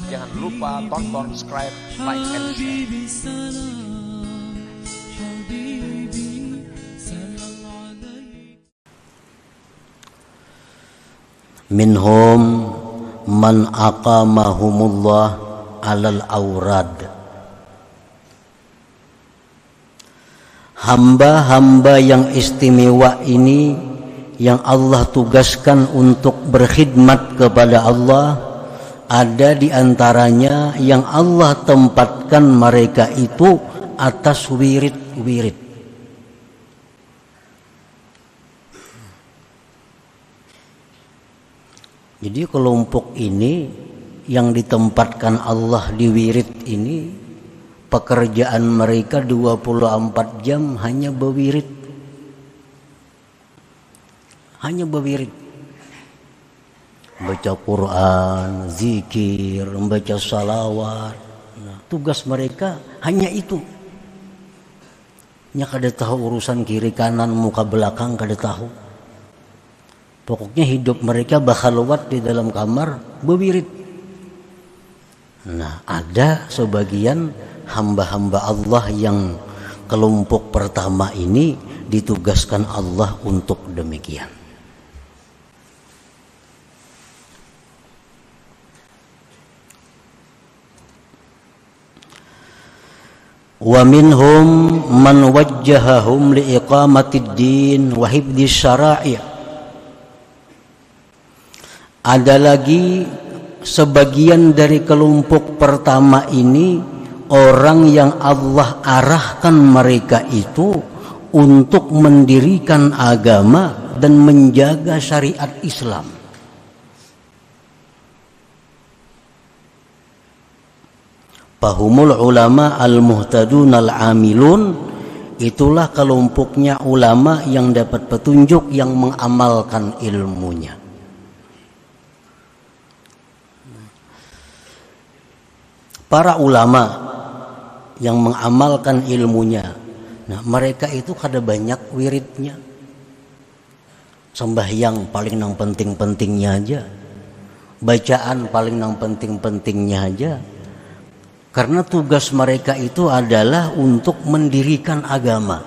Jangan lupa tonton, subscribe, like, and share. Minhum man aqamahumullah alal awrad. Hamba-hamba yang istimewa ini yang Allah tugaskan untuk berkhidmat kepada Allah, ada di antaranya yang Allah tempatkan mereka itu atas wirid-wirid. Jadi kelompok ini yang ditempatkan Allah di wirid ini, pekerjaan mereka 24 jam hanya berwirid. Hanya berwirid. Baca Quran, zikir, membaca salawat. Nah, tugas mereka hanya itu. Nya kada tahu urusan kiri kanan, muka belakang kada tahu. Pokoknya hidup mereka bakhalwat di dalam kamar berwirid. Nah, ada sebagian hamba-hamba Allah yang kelompok pertama ini ditugaskan Allah untuk demikian. Wa minhum man wajjahahum liiqamatid din wa hifdhish syara'i'. Ada lagi sebagian dari kelompok pertama ini orang yang Allah arahkan mereka itu untuk mendirikan agama dan menjaga syariat Islam. Fahumul ulama al-muhtadun al-amilun, itulah kelompoknya ulama yang dapat petunjuk yang mengamalkan ilmunya. Para ulama yang mengamalkan ilmunya, nah mereka itu kada banyak wiridnya. Sembahyang paling nang penting-pentingnya aja, bacaan paling nang penting-pentingnya aja. Karena tugas mereka itu adalah untuk mendirikan agama.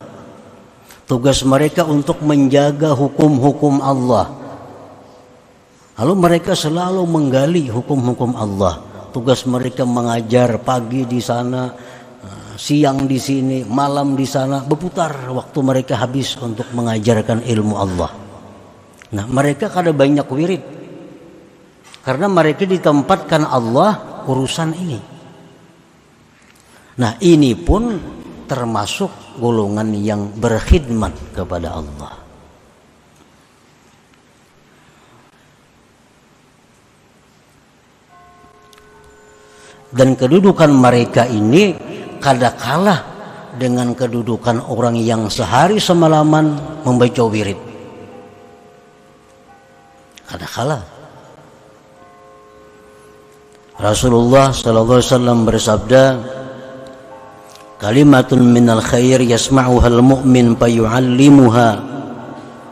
Tugas mereka untuk menjaga hukum-hukum Allah. Lalu mereka selalu menggali hukum-hukum Allah. Tugas mereka mengajar pagi di sana, siang di sini, malam di sana, berputar waktu mereka habis untuk mengajarkan ilmu Allah. Nah, mereka kada banyak wirid karena mereka ditempatkan Allah urusan ini. Nah, ini pun termasuk golongan yang berkhidmat kepada Allah. Dan kedudukan mereka ini kada kalah dengan kedudukan orang yang sehari semalaman membaca wirid. Kada kalah. Rasulullah sallallahu alaihi wasallam bersabda, "Kalimatun minal khair yasma'uha al-mu'min fayu'allimuha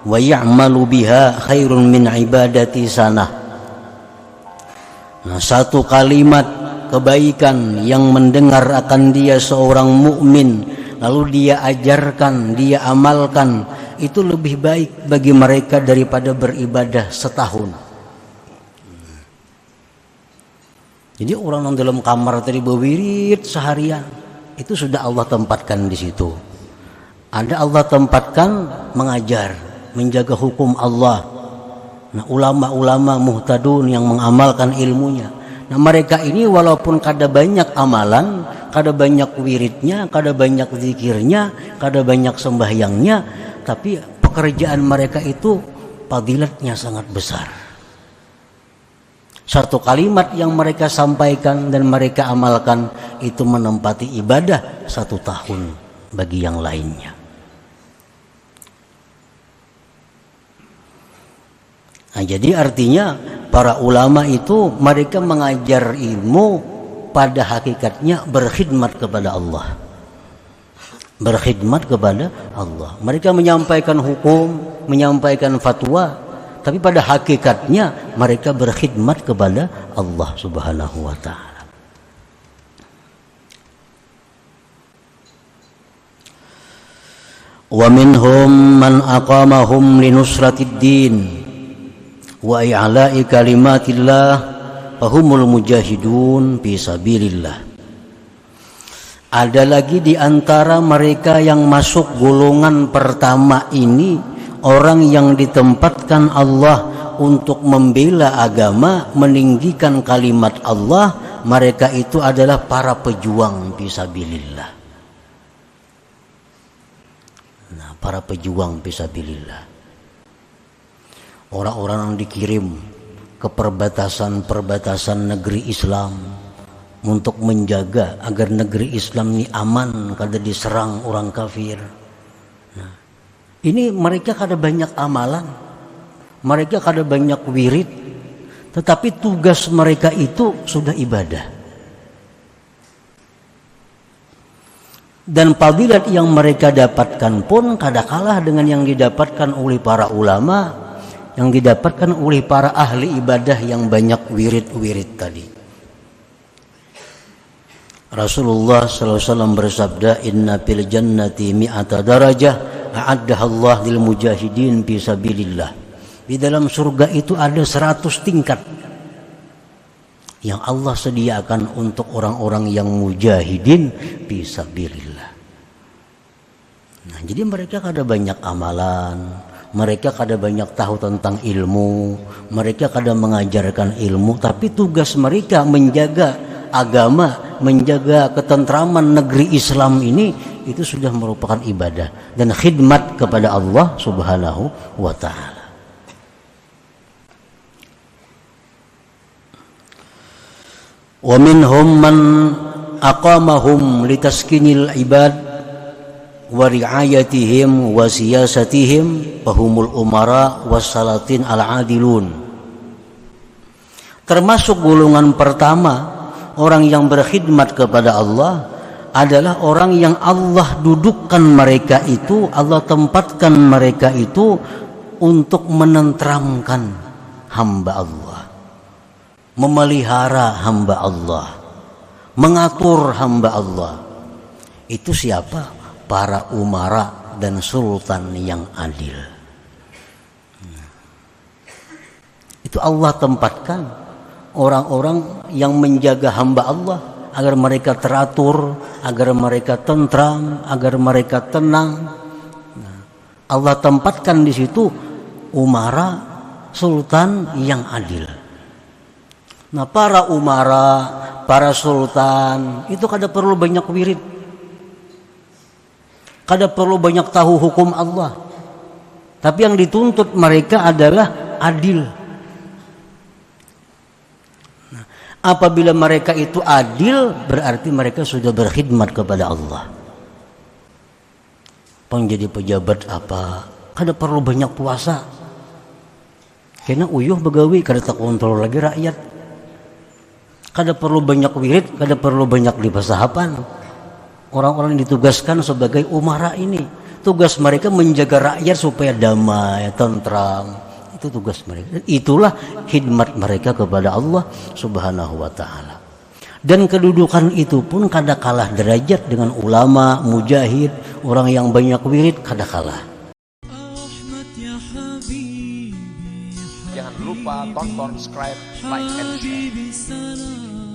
wa ya'malu biha khairun min ibadati sanah." Nah, satu kalimat kebaikan yang mendengar akan dia seorang mukmin, lalu dia ajarkan, dia amalkan, itu lebih baik bagi mereka daripada beribadah setahun. Jadi orang yang dalam kamar tadi berwirid seharian, itu sudah Allah tempatkan di situ. Ada Allah tempatkan mengajar, menjaga hukum Allah. Nah, ulama-ulama muhtadun yang mengamalkan ilmunya. Nah, mereka ini walaupun kada banyak amalan, kada banyak wiridnya, kada banyak zikirnya, kada banyak sembahyangnya, tapi pekerjaan mereka itu fadilatnya sangat besar. Satu kalimat yang mereka sampaikan dan mereka amalkan itu menempati ibadah 1 tahun bagi yang lainnya. Nah, jadi artinya para ulama itu mereka mengajar ilmu pada hakikatnya berkhidmat kepada Allah. Berkhidmat kepada Allah. Mereka menyampaikan hukum, menyampaikan fatwa, tapi pada hakikatnya mereka berkhidmat kepada Allah Subhanahu wa taala. Wa minhum man aqamahum linusratid din wa i'la'i kalimatillah fahumul mujahidun fi sabilillah. Ada lagi di antara mereka yang masuk golongan pertama ini, orang yang ditempatkan Allah untuk membela agama, meninggikan kalimat Allah. Mereka itu adalah para pejuang fisabilillah. Nah, para pejuang fisabilillah, orang-orang yang dikirim ke perbatasan-perbatasan negeri Islam untuk menjaga agar negeri Islam ini aman kada diserang orang kafir. Nah, ini mereka kada banyak amalan, mereka kada banyak wirid, tetapi tugas mereka itu sudah ibadah. Dan fadilat yang mereka dapatkan pun kada kalah dengan yang didapatkan oleh para ulama, yang didapatkan oleh para ahli ibadah yang banyak wirid-wirid tadi. Rasulullah SAW bersabda, inna fil jannati mi'ata darajah a'addaha Allah lil mujahidin fi sabilillah. Di dalam surga itu ada 100 tingkat yang Allah sediakan untuk orang-orang yang mujahidin fi sabilillah. Nah, jadi mereka kada banyak amalan, mereka kada banyak tahu tentang ilmu, mereka kada mengajarkan ilmu, tapi tugas mereka menjaga agama, menjaga ketentraman negeri Islam ini, itu sudah merupakan ibadah dan khidmat kepada Allah Subhanahu wa taala. Wa minhum man aqamahum litaskinil ibad wa ri'ayatihim wa siyasatihim fahumul umara wassalatin al-adilun. Termasuk golongan pertama orang yang berkhidmat kepada Allah adalah orang yang Allah dudukkan mereka itu, Allah tempatkan mereka itu untuk menenteramkan hamba Allah, memelihara hamba Allah, mengatur hamba Allah. Itu siapa? Para umara dan sultan yang adil. Itu Allah tempatkan orang-orang yang menjaga hamba Allah agar mereka teratur, agar mereka tentram, agar mereka tenang. Nah, Allah tempatkan di situ umara, sultan yang adil. Nah, para umara, para sultan itu kada perlu banyak wirid, kada perlu banyak tahu hukum Allah, tapi yang dituntut mereka adalah adil. Apabila mereka itu adil, berarti mereka sudah berkhidmat kepada Allah. Penjadi pejabat apa, kada perlu banyak puasa, karena uyuh begawi, kada tak kontrol lagi rakyat. Kada perlu banyak wirid, kada perlu banyak dipasahapan. Orang-orang yang ditugaskan sebagai umara ini, tugas mereka menjaga rakyat supaya damai, tentram. Itu tugas mereka. Itulah khidmat mereka kepada Allah Subhanahu wa taala. Dan kedudukan itu pun kada kalah derajat dengan ulama, mujahid, orang yang banyak wirid, kada kalah. Jangan lupa tonton, subscribe, like, and share.